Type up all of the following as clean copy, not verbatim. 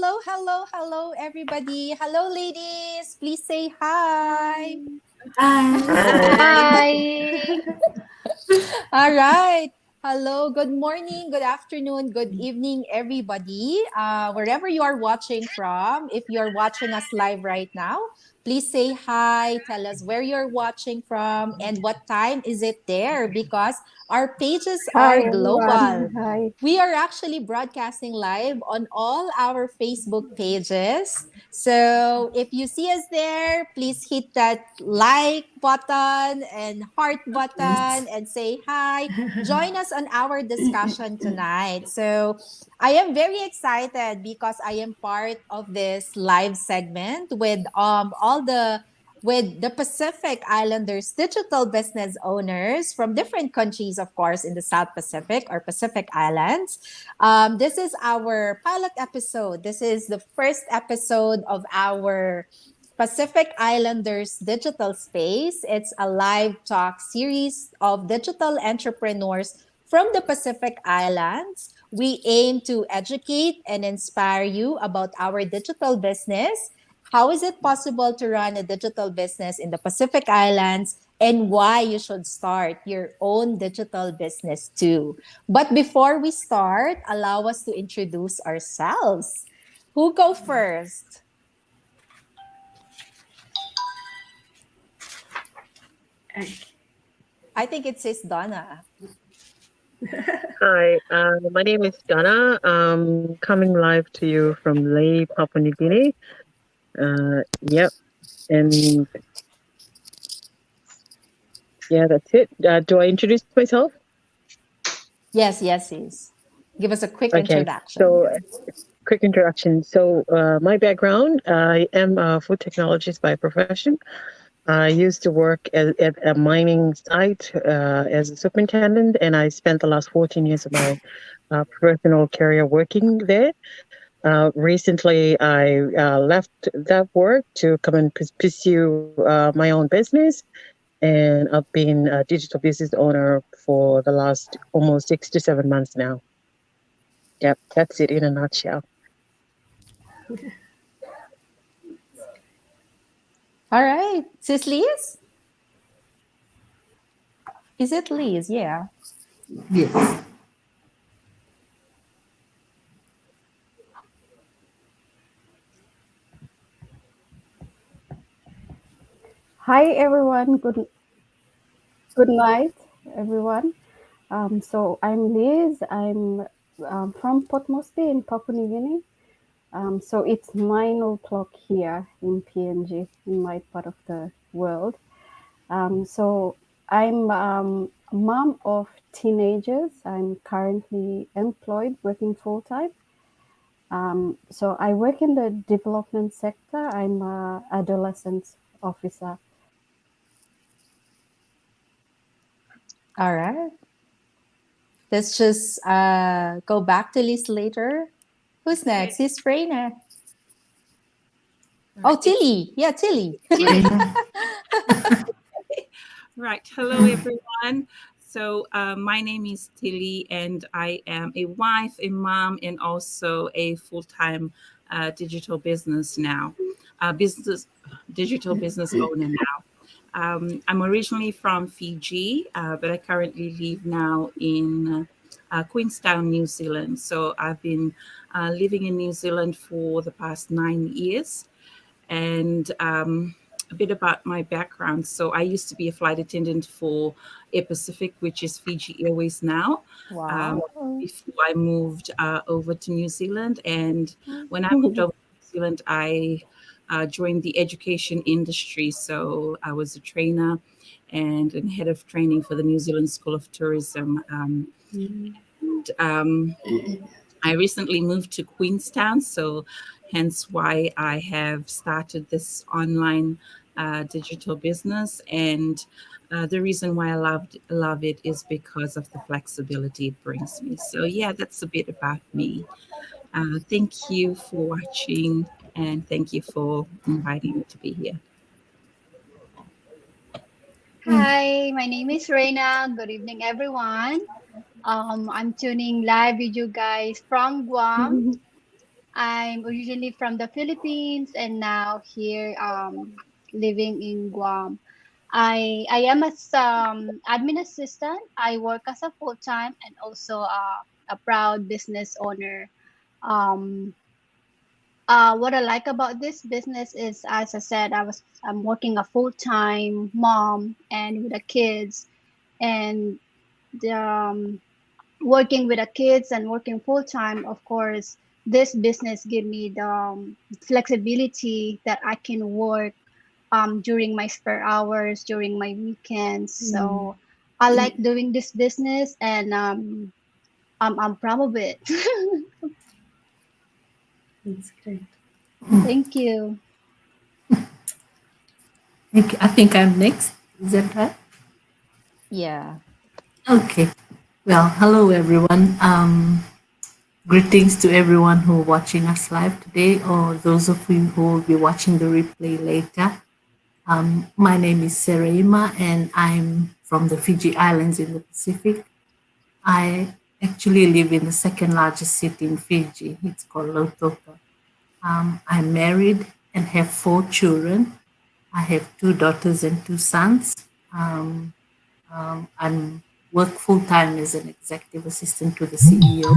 hello, everybody. Hello, ladies. Please say hi. Hi. Hi. All right. Hello, good morning, good afternoon, good evening, everybody. Wherever you are watching from, if you're watching us live right now, please say hi. Tell us where you're watching from and what time is it there because our pages Hi are everyone. global. Hi. We are actually broadcasting live on all our Facebook pages. So if you see us there, please hit that like button and heart button and say hi. Join us on our discussion tonight. So I am very excited because I am part of this live segment with the Pacific Islanders digital business owners from different countries, of course, in the South Pacific or Pacific Islands. This is our pilot episode. This is the first episode of our Pacific Islanders digital space. It's a live talk series of digital entrepreneurs from the Pacific Islands. We aim to educate and inspire you about our digital business. How is it possible to run a digital business in the Pacific Islands and why you should start your own digital business too? But before we start, allow us to introduce ourselves. Who go first? I think it says Donna. Hi, my name is Donna. I'm coming live to you from Lae, Papua New Guinea. Yep, and yeah, that's it. Do I introduce myself? Yes, yes. Give us a quick Okay, introduction. so quick introduction. So my background, I am a food technologist by profession. I used to work at a mining site as a superintendent, and I spent the last 14 years of my professional career working there. Recently, I left that work to come and pursue my own business, and I've been a digital business owner for the last almost 6 to 7 months now. Yep, that's it in a nutshell. All right. Sis Liz? Is it Liz? Yeah. Yes. Hi everyone. Good night, everyone. So I'm Liz. I'm from Port Moresby in Papua New Guinea. So it's 9 o'clock here in PNG, in my part of the world. So I'm a mom of teenagers. I'm currently employed, working full time. So I work in the development sector. I'm a adolescent officer. All right. Let's just go back to Liz later. Who's next? Is Reina. Oh, Tilly. Yeah, Tilly. Right. Hello, everyone. So, my name is Tilly, and I am a wife, a mom, and also a full-time digital business now, digital business owner now. I'm originally from Fiji, but I currently live now in Queenstown, New Zealand. So I've been living in New Zealand for the past 9 years. And a bit about my background. So I used to be a flight attendant for Air Pacific, which is Fiji Airways now. Wow. Before I moved over to New Zealand. And when I moved over to New Zealand, I joined the education industry. So I was a trainer and head of training for the New Zealand School of Tourism. I recently moved to Queenstown, so hence why I have started this online digital business. And the reason why I love it is because of the flexibility it brings me. So yeah, that's a bit about me. Thank you for watching, and thank you for inviting me to be here. Hi, my name is Reina. Good evening, everyone. I'm tuning live with you guys from Guam. I'm originally from the Philippines and now here living in Guam. I am a admin assistant. I work as a full time and also a proud business owner. Um, what I like about this business is, as I said, I'm working a full time mom and with the kids, and the, working with the kids and working full time. Of course, this business give me the flexibility that I can work during my spare hours, during my weekends. So I like doing this business, and I'm proud of it. That's great. Thank you. I think I'm next. Is that right? Yeah. Okay. Well, hello everyone. Greetings to everyone who are watching us live today, or those of you who will be watching the replay later. My name is Seraima, and I'm from the Fiji Islands in the Pacific. I actually live in the second largest city in Fiji. It's called Lautoka. I'm married and have 4 children. I have 2 daughters and 2 sons. I'm work full time as an executive assistant to the CEO.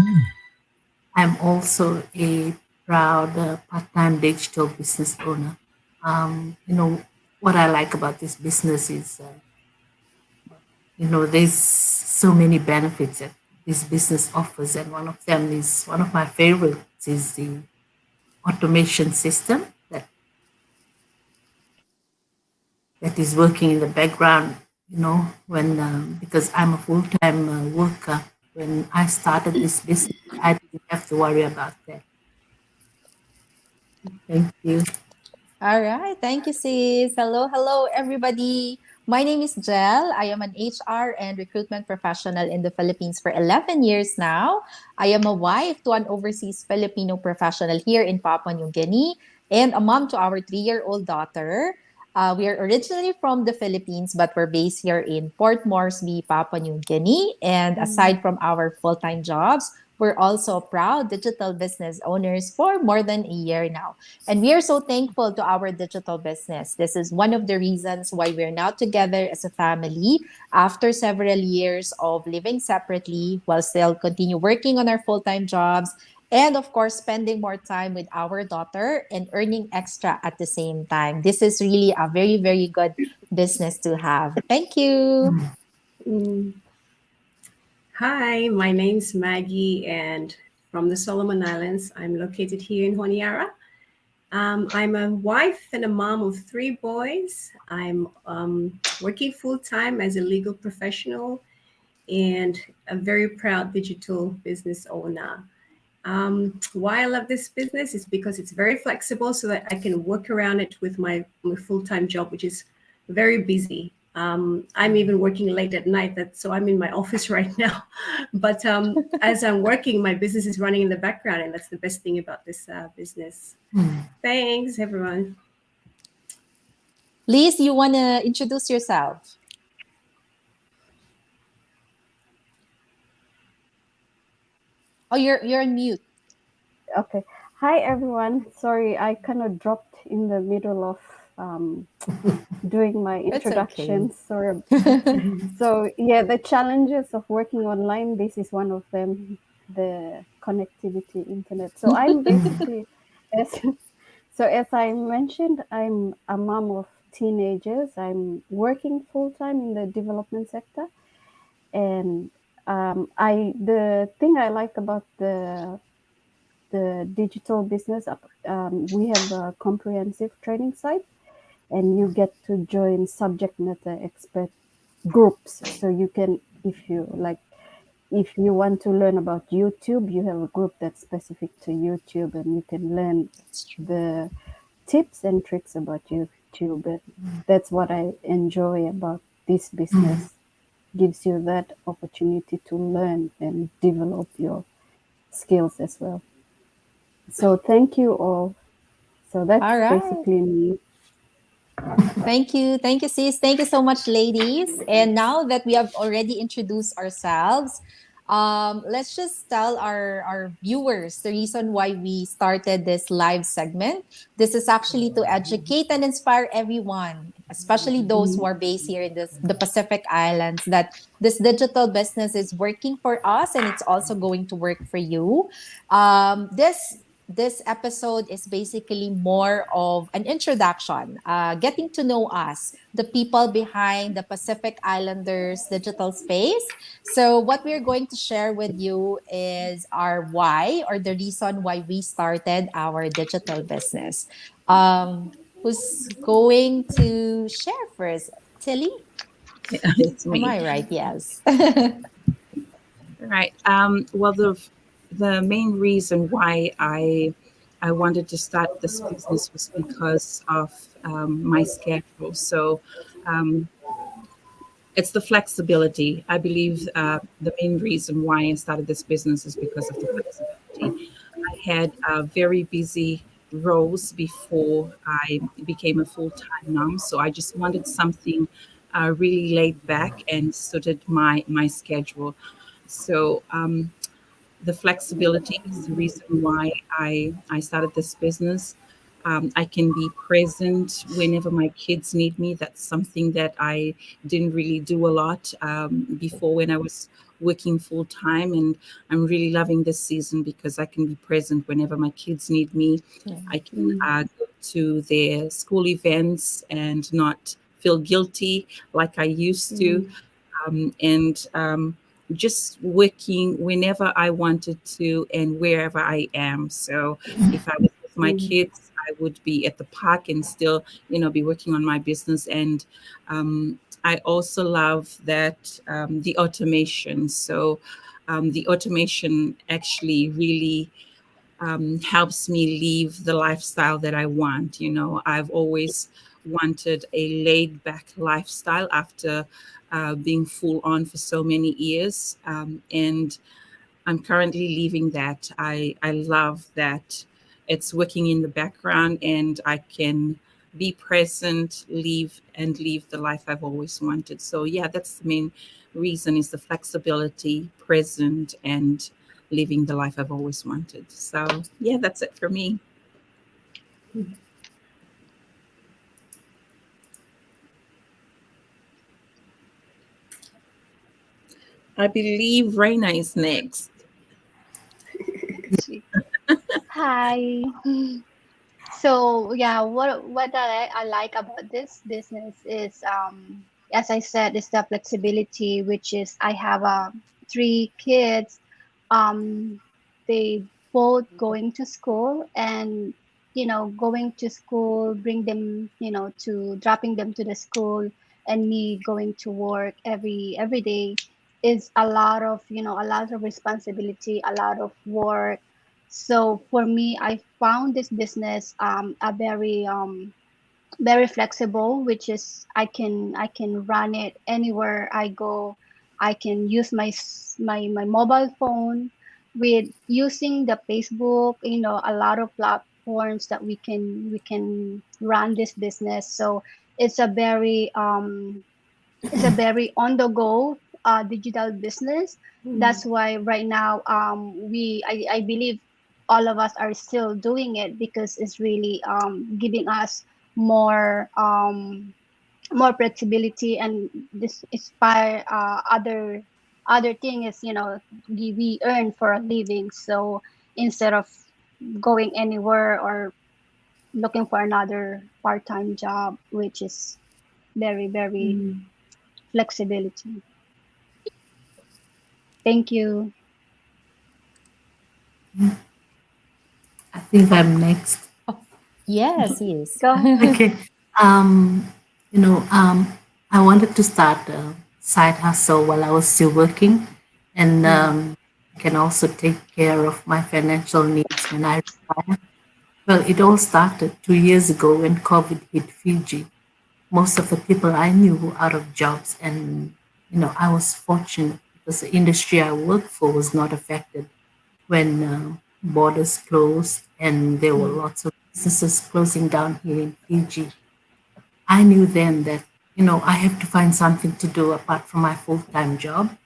I'm also a proud part-time digital business owner. What I like about this business is, there's so many benefits that this business offers, and one of my favorites is the automation system that is working in the background. When because I'm a full-time worker, when I started this business, I didn't have to worry about that. Thank you. All right. Thank you, sis. Hello, everybody. My name is Jel. I am an HR and recruitment professional in the Philippines for 11 years now. I am a wife to an overseas Filipino professional here in Papua New Guinea and a mom to our 3-year-old daughter. We are originally from the Philippines, but we're based here in Port Moresby, Papua New Guinea. And aside from our full time jobs, we're also proud digital business owners for more than a year now. And we are so thankful to our digital business. This is one of the reasons why we're now together as a family after several years of living separately while still continue working on our full time jobs. And of course, spending more time with our daughter and earning extra at the same time. This is really a very, very good business to have. Thank you. Hi, my name's Maggie, and from the Solomon Islands. I'm located here in Honiara. I'm a wife and a mom of 3 boys. I'm working full-time as a legal professional and a very proud digital business owner. Why I love this business is because it's very flexible, so that I can work around it with my full-time job, which is very busy. I'm even working late at night, so I'm in my office right now. But as I'm working, my business is running in the background, and that's the best thing about this business. Thanks, everyone. Liz, you want to introduce yourself? Oh, you're on mute. Okay. Hi, everyone. Sorry, I kind of dropped in the middle of doing my It's introduction. okay. Sorry. So, yeah, the challenges of working online, this is one of them, the connectivity internet. So I'm basically, as I mentioned, I'm a mom of teenagers. I'm working full-time in the development sector. And the thing I like about the digital business, we have a comprehensive training site, and you get to join subject matter expert groups. So you can, if you want to learn about YouTube, you have a group that's specific to YouTube, and you can learn the tips and tricks about YouTube. And that's what I enjoy about this business. Gives you that opportunity to learn and develop your skills as well. So thank you all. So that's All right. basically me. Thank you, sis. Thank you so much, ladies. And now that we have already introduced ourselves, Let's just tell our viewers the reason why we started this live segment. This is actually to educate and inspire everyone, especially those who are based here in the Pacific Islands, that this digital business is working for us and it's also going to work for you. This episode is basically more of an introduction, getting to know us, the people behind the Pacific Islanders digital space. So, what we're going to share with you is our why, or the reason why we started our digital business. Who's going to share first? Tilly? It's Am me. I right? Yes. Right. Well, the main reason why I wanted to start this business was because of my schedule. So um, it's the flexibility. I believe the main reason why I started this business is because of the flexibility. I had very busy roles before I became a full time mom, so I just wanted something really laid back and suited my schedule. So the flexibility is the reason why I started this business. I can be present whenever my kids need me. That's something that I didn't really do a lot before when I was working full time. And I'm really loving this season because I can be present whenever my kids need me. Yeah. I can go to their school events and not feel guilty like I used to. And just working whenever I wanted to and wherever I am. So if I was with my kids, I would be at the park and still, be working on my business. And I also love that the automation. So the automation actually really helps me live the lifestyle that I want. I've always wanted a laid back lifestyle after being full on for so many years. And I'm currently leaving that. I love that it's working in the background and I can be present, live the life I've always wanted. So yeah, that's the main reason is the flexibility, present, and living the life I've always wanted. So yeah, that's it for me. I believe Raina is next. Hi. So yeah, what I like about this business is as I said, is the flexibility, which is I have three kids. Um they both going to school, and going to school, bring them, to dropping them to the school, and me going to work every day is a lot of responsibility, a lot of work. So for me, I found this business a very flexible, which is I can run it anywhere I go. I can use my mobile phone with using the Facebook, a lot of platforms that we can run this business. So it's a very on the go digital business. That's why right now I believe all of us are still doing it because it's really giving us more more flexibility, and this inspire other thing is, we earn for a living. So instead of going anywhere or looking for another part-time job, which is very flexibility. Thank you. I think I'm next. Yes, yes. Go. Okay. Um, you know, I wanted to start a side hustle while I was still working, and I can also take care of my financial needs when I retire. Well, it all started 2 years ago when COVID hit Fiji. Most of the people I knew were out of jobs, and I was fortunate because the industry I worked for was not affected when borders closed and there were lots of businesses closing down here in Fiji. I knew then that I have to find something to do apart from my full-time job.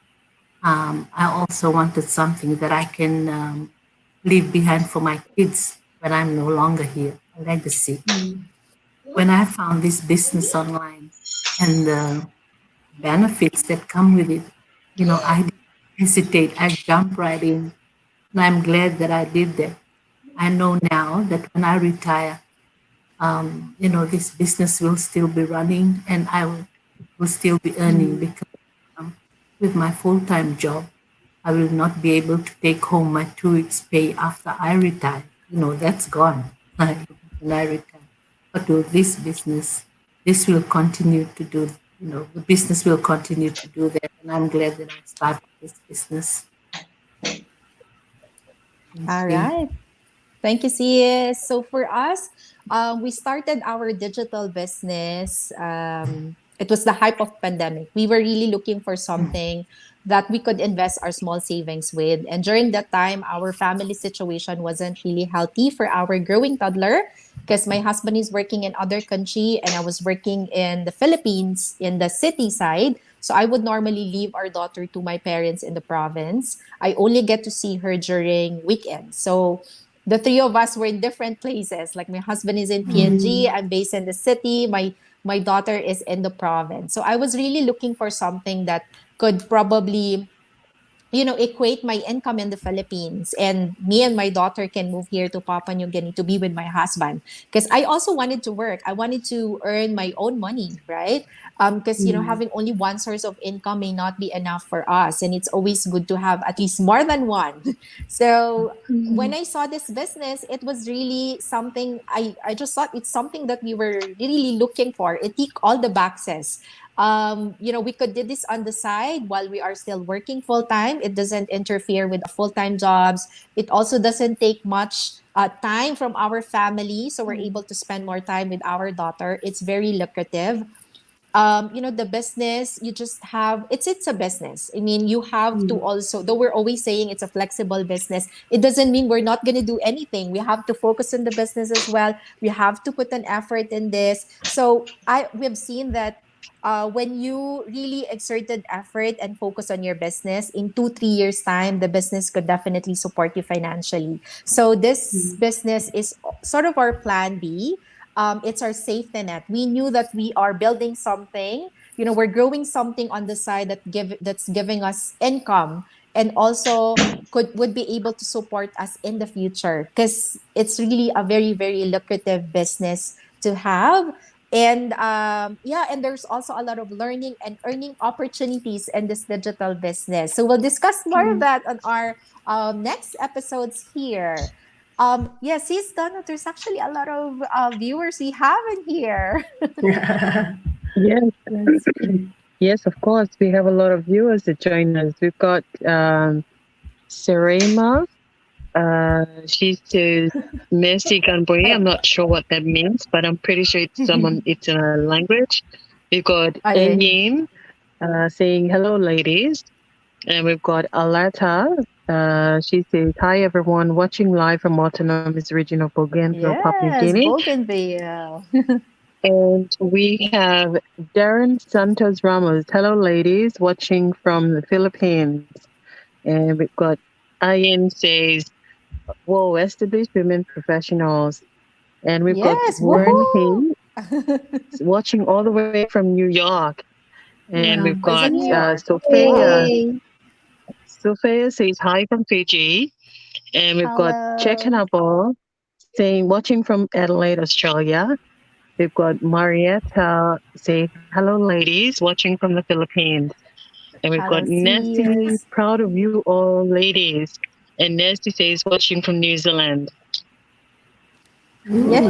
I also wanted something that I can leave behind for my kids when I'm no longer here, a legacy. When I found this business online and the benefits that come with it, I didn't hesitate. I jumped right in. And I'm glad that I did that. I know now that when I retire, this business will still be running and I will still be earning because with my full-time job, I will not be able to take home my 2 weeks pay after I retire. That's gone when I retire. But with this business, this will continue to do, the business will continue to do that. And I'm glad that I started this business. Thank All you. right. Thank you, sis. So for us, we started our digital business. It was the hype of pandemic. We were really looking for something that we could invest our small savings with. And during that time, our family situation wasn't really healthy for our growing toddler because my husband is working in other country and I was working in the Philippines in the city side. So I would normally leave our daughter to my parents in the province. I only get to see her during weekends. So the three of us were in different places. Like my husband is in PNG, I'm based in the city, my daughter is in the province. So I was really looking for something that could probably equate my income in the Philippines and me and my daughter can move here to Papua New Guinea to be with my husband. Because I also wanted to work. I wanted to earn my own money, right? Because, having only one source of income may not be enough for us. And it's always good to have at least more than one. So when I saw this business, it was really something I just thought it's something that we were really looking for. It ticked all the boxes. We could do this on the side while we are still working full time. It doesn't interfere with full time jobs. It also doesn't take much time from our family, so we're able to spend more time with our daughter. It's very lucrative. The business you just have it's a business. I mean, you have to also, though we're always saying it's a flexible business, it doesn't mean we're not going to do anything. We have to focus on the business as well. We have to put an effort in this. So we've seen that when you really exerted effort and focus on your business, in 2-3 years time the business could definitely support you financially. So this business is sort of our plan B. It's our safety net. We knew that we are building something. We're growing something on the side that's giving us income and also would be able to support us in the future because it's really a very very lucrative business to have. And and there's also a lot of learning and earning opportunities in this digital business. So we'll discuss more of that on our next episodes here. Yes, he's done it. There's actually a lot of viewers we have in here. Yes, yes, of course. We have a lot of viewers that join us. We've got Serema. She says Messi Ganboy. I'm not sure what that means, but I'm pretty sure it's a language. We've got Eyin saying hello, ladies. And we've got Alata. She says, hi, everyone, watching live from Autonomous Region of Bougainville, Papua New Guinea. Bougainville. And we have Darren Santos Ramos. Hello, ladies, watching from the Philippines. And we've got Ayin says, whoa, established women professionals. And we've got Warren Hay watching all the way from New York. And we've got Sophia. Sophia says hi from Fiji. And we've got 𝐏𝐚𝐜𝐢𝐟𝐢 saying watching from Adelaide, Australia. We've got Marietta saying hello, ladies, watching from the Philippines. And we've got Nesty, proud of you all, ladies. And Nesty says watching from New Zealand. Yay!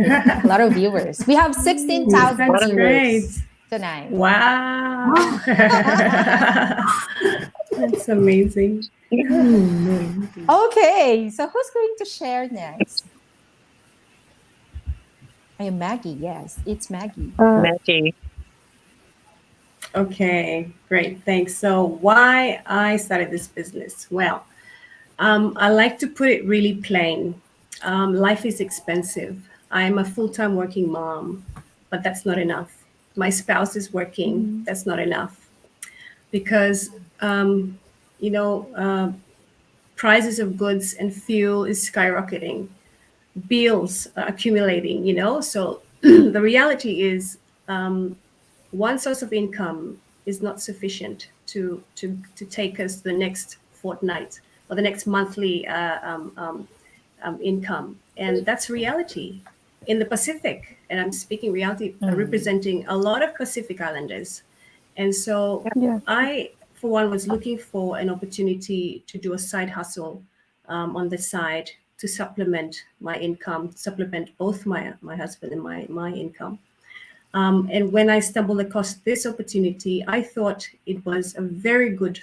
A lot of viewers. We have 16,000 viewers tonight. Wow. That's amazing. Okay, so who's going to share next? I am Maggie. Yes, it's Maggie. Maggie. Okay, great. Thanks. So why I started this business? Well, I like to put it really plain. Life is expensive. I'm a full-time working mom, but that's not enough. My spouse is working. That's not enough. Because um, you know, prices of goods and fuel is skyrocketing, bills are accumulating, So the reality is, one source of income is not sufficient to take us to the next fortnight or the next monthly income, and that's reality in the Pacific. And I'm speaking reality, representing a lot of Pacific Islanders. And so Yeah. I, for one, was looking for an opportunity to do a side hustle on the side to supplement my income, supplement both my husband and my income. And when I stumbled across this opportunity, I thought it was a very good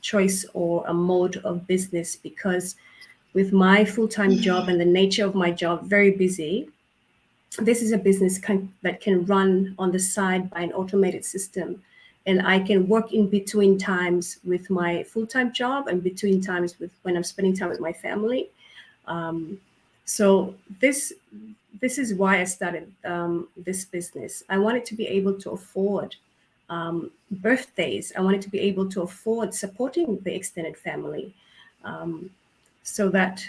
choice or a mode of business, because with my full-time job and the nature of my job, very busy, this is a business that can run on the side by an automated system. And I can work in between times with my full-time job and between times with when I'm spending time with my family. So this is why I started this business. I wanted to be able to afford birthdays. I wanted to be able to afford supporting the extended family, so that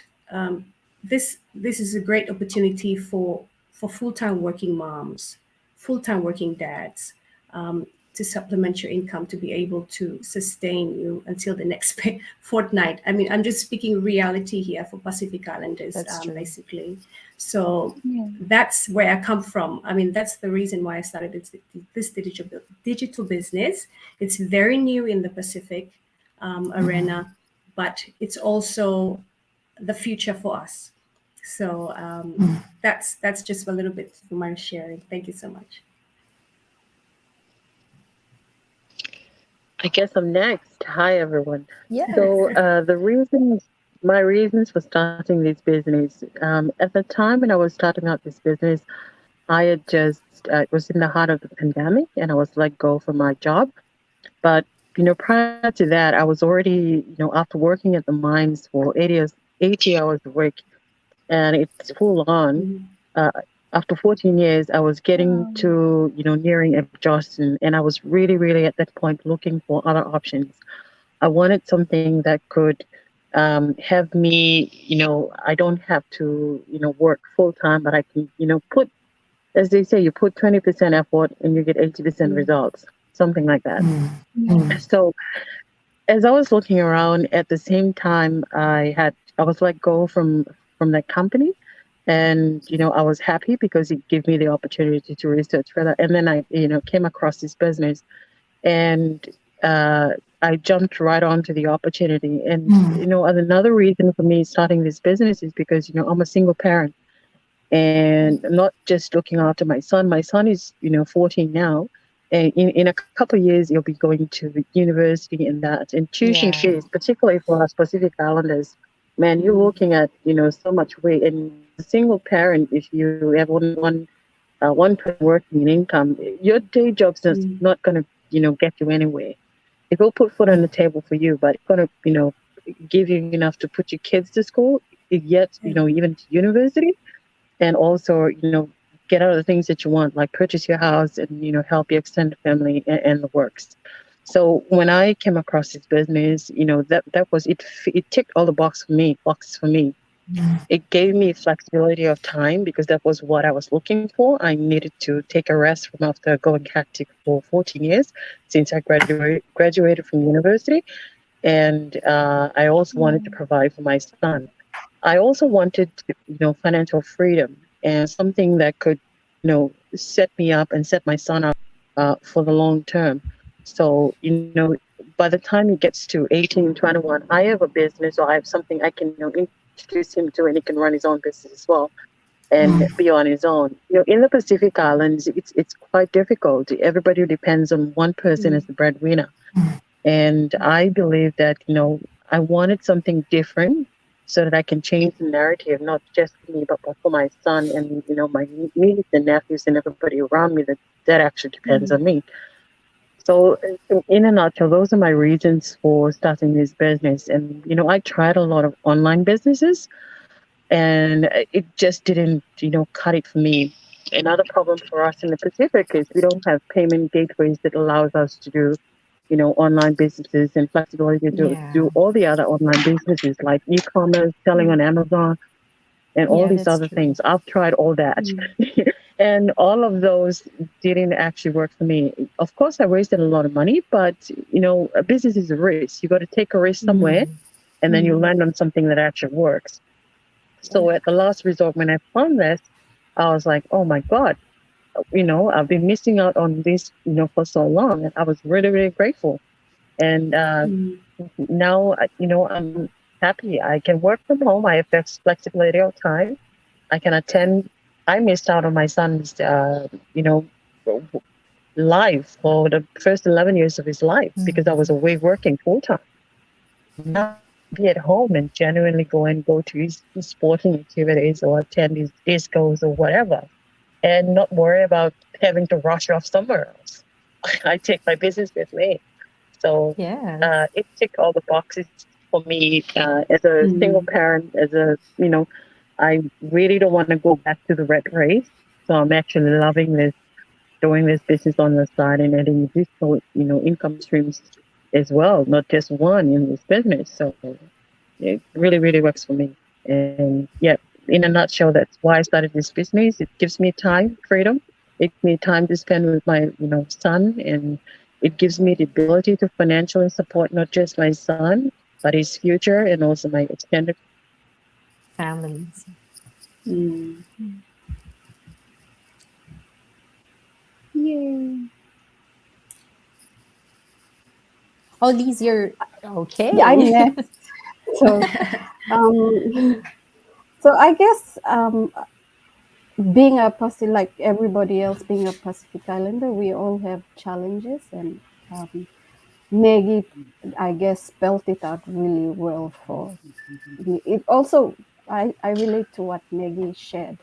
this is a great opportunity for full-time working moms, full-time working dads, to supplement your income to be able to sustain you until the next fortnight. I mean, I'm just speaking reality here for Pacific Islanders, That's true. basically. So Yeah. that's where I come from. I mean, that's the reason why I started this digital business. It's very new in the Pacific arena, but it's also the future for us. So that's just a little bit for my sharing. Thank you so much. I guess I'm next. Hi, everyone. Yes. So my reasons for starting this business, at the time when I was starting out this business, I had just it was in the heart of the pandemic, and I was let go from my job. But prior to that, I was already after working at the mines for 80 hours a week, and it's full on. Mhm. Uh, After 14 years, I was getting to nearing exhaustion, and I was really, really at that point looking for other options. I wanted something that could have me, I don't have to, work full time, but I can, put, as they say, you put 20% effort and you get 80% Mm. results, something like that. Yeah. So as I was looking around, at the same time, I was let go from that company, and I was happy because it gave me the opportunity to research further. And then I came across this business, and uh, I jumped right onto the opportunity. And and another reason for me starting this business is because I'm a single parent, and I'm not just looking after my son. My son is 14 now, and in a couple of years he'll be going to the university and that. And tuition Yeah. fees, particularly for us Pacific Islanders, man, you're Mhm. looking at so much weight. And a single parent, if you have only one person working in income, your day job's just Mm. not going to get you anywhere. It will put food on the table for you, but it's going to give you enough to put your kids to school, yet Yeah. even to university, and also get out of the things that you want, like purchase your house and help your extended family and the works. So when I came across this business, that was it. It ticked all the boxes for me. It gave me flexibility of time because that was what I was looking for. I needed to take a rest from after going hectic for 14 years since I graduated from university. And I also wanted to provide for my son. I also wanted, financial freedom and something that could, set me up and set my son up for the long term. So, by the time he gets to 18, 21, I have a business or I have something I can, introduce him to, and he can run his own business as well and be on his own. In the Pacific Islands, it's quite difficult. Everybody depends on one person as Mm. the breadwinner. And I believe that, I wanted something different so that I can change the narrative, not just for me, but for my son and, my nieces and nephews and everybody around me that actually depends on Mm. me. So in a nutshell, those are my reasons for starting this business. And, I tried a lot of online businesses, and it just didn't, cut it for me. Another problem for us in the Pacific is we don't have payment gateways that allows us to do online businesses and flexibility to do all the other online businesses like e-commerce, selling on Amazon, and all these that's other true. things. I've tried all that. And all of those didn't actually work for me. Of course, I wasted a lot of money, but a business is a risk. You got to take a risk somewhere, and then you land on something that actually works. So at the last resort, when I found this, I was like, oh my God, I've been missing out on this, for so long. And I was really, really grateful. And now, I'm happy. I can work from home. I have flexibility of time. I can attend. I missed out on my son's, life for the first 11 years of his life because I was away working full time. Now be at home and genuinely go to his sporting activities or attend his discos or whatever, and not worry about having to rush off somewhere else. I take my business with me. So it ticked all the boxes for me as a single parent, I really don't want to go back to the rat race. So I'm actually loving this, doing this business on the side and adding additional, income streams as well, not just one in this business. So it really, really works for me. And yeah, in a nutshell, that's why I started this business. It gives me time, freedom. It gives me time to spend with my, son, and it gives me the ability to financially support not just my son, but his future and also my extended families. Yay. All these years, okay. Yeah, I'm next. So, so I guess being a Pacific, like everybody else, being a Pacific Islander, we all have challenges, and Maggie, I guess, spelled it out really well for me. It also, I relate to what Maggie shared,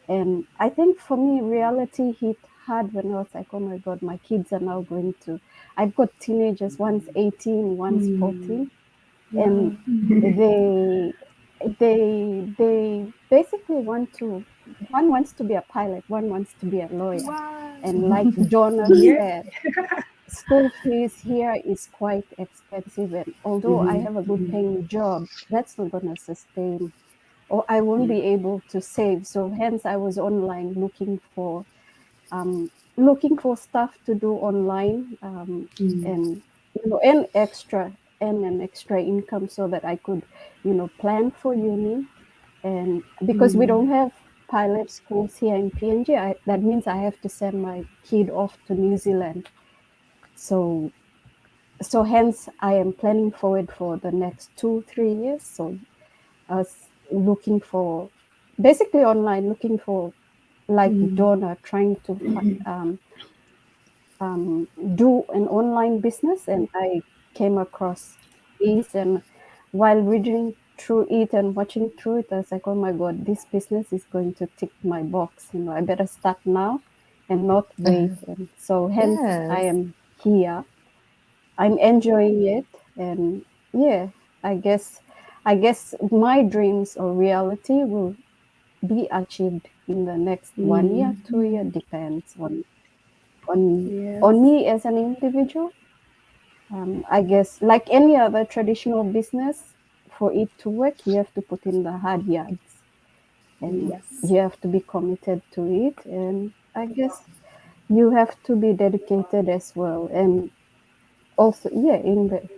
and I think for me, reality hit hard when I was like, oh my God, my kids are now going to. I've got teenagers. One's 18, one's 14, and they basically one wants to be a pilot, one wants to be a lawyer. And like Donna said, school fees here is quite expensive, and although I have a good paying job, that's not going to sustain, or I won't be able to save. So hence I was online looking for stuff to do online, and and an extra income so that I could plan for uni. And because we don't have pilot schools here in PNG, that means I have to send my kid off to New Zealand. So hence I am planning forward for the next 2-3 years. So I was looking for, basically online, looking for, like Donna, trying to do an online business, and I came across this, and while reading through it and watching through it, I was like, oh my God, this business is going to tick my box. I better start now and not wait. And so hence I am here. I'm enjoying it, and yeah, I guess my dreams or reality will be achieved in the next 1 year, 2 year, depends on me as an individual. I guess like any other traditional business, for it to work, you have to put in the hard yards, and you have to be committed to it. And I guess you have to be dedicated as well. And also,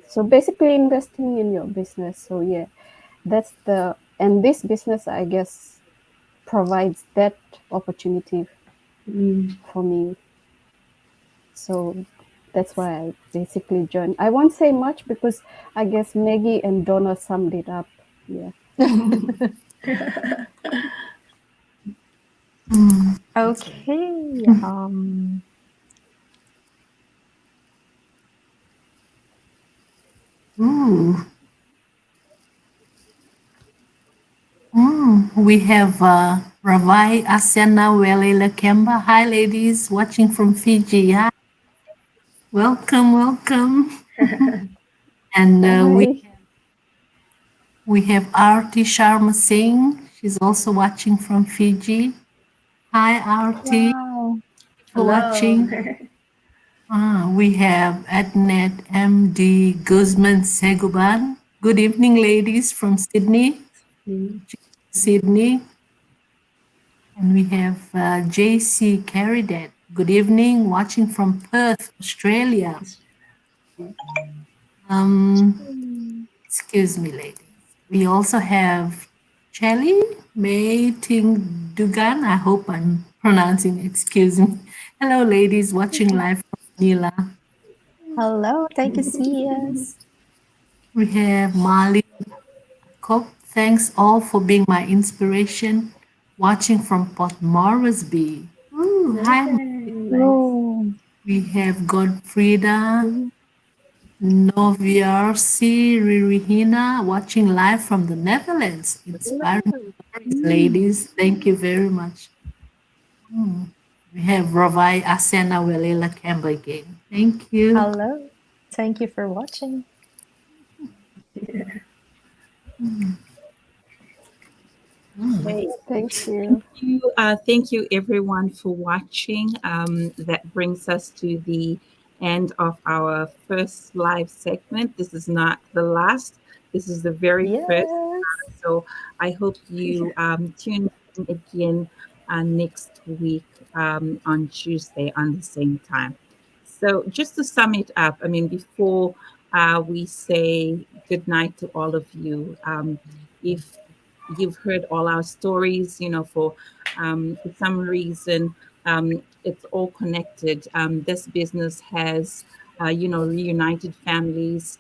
so basically investing in your business. So yeah, and this business, I guess, provides that opportunity for me. So that's why I basically joined. I won't say much because I guess Maggie and Donna summed it up. Yeah. Okay. We have Ravai Asiana Wele Lakemba. Hi, ladies, watching from Fiji. Hi. Welcome. And we have Arti Sharma Singh. She's also watching from Fiji. Hi, Arti. Wow. For watching. We have Adnet MD Guzman Seguban. Good evening, ladies from Sydney. Sydney. And we have JC Caridet. Good evening, watching from Perth, Australia. Excuse me, ladies. We also have Chelly May Ting Dugan. I hope I'm pronouncing, excuse me. Hello, ladies, watching live from Manila. Hello, thank you, CS. We have Mali Kop. Thanks all for being my inspiration. Watching from Port Moresby. Ooh, hi. Oh, We have Godfrida Noviarsi Ririhina watching live from the Netherlands. Inspiring stories, ladies. Thank you very much. We have Ravai Asena Welela Campbell again. Thank you. hello. Thank you for watching. Great. Thank you. Thank you, everyone, for watching. That brings us to the end of our first live segment. This is not the last. This is the very Yes. first. So I hope you tune in again next week on Tuesday on the same time. So just to sum it up, I mean, before we say good night to all of you, if you've heard all our stories, for some reason, it's all connected. This business has, reunited families.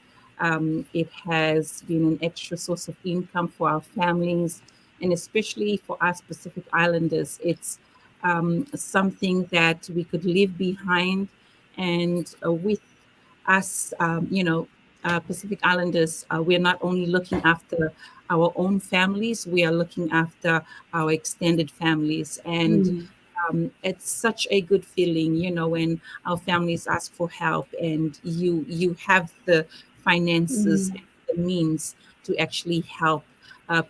It has been an extra source of income for our families, and especially for us Pacific Islanders. It's something that we could leave behind, and with us, Pacific Islanders, we're not only looking after our own families, we are looking after our extended families. And it's such a good feeling, when our families ask for help and you have the finances and the means to actually help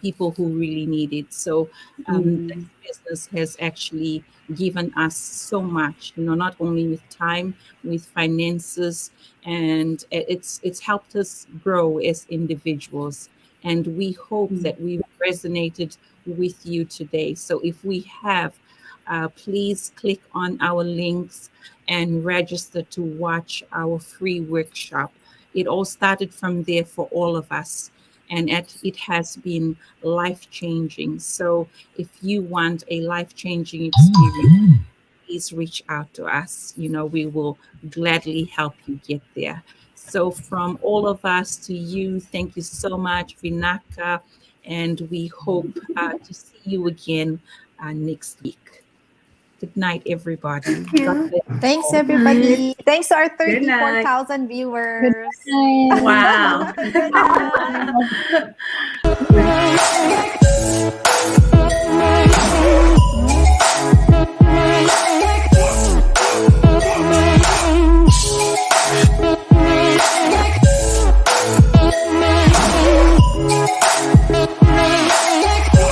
people who really need it. So this business has actually given us so much, not only with time, with finances, and it's helped us grow as individuals. And we hope that we've resonated with you today. So if we have, please click on our links and register to watch our free workshop. It all started from there for all of us, and it has been life-changing. So if you want a life-changing experience, please reach out to us. We will gladly help you get there. So from all of us to you, thank you so much, Vinaka, and we hope to see you again next week. Good night, everybody. God bless. Thanks, everybody. Thanks to our Good night. 34,000 viewers. Wow. Good night.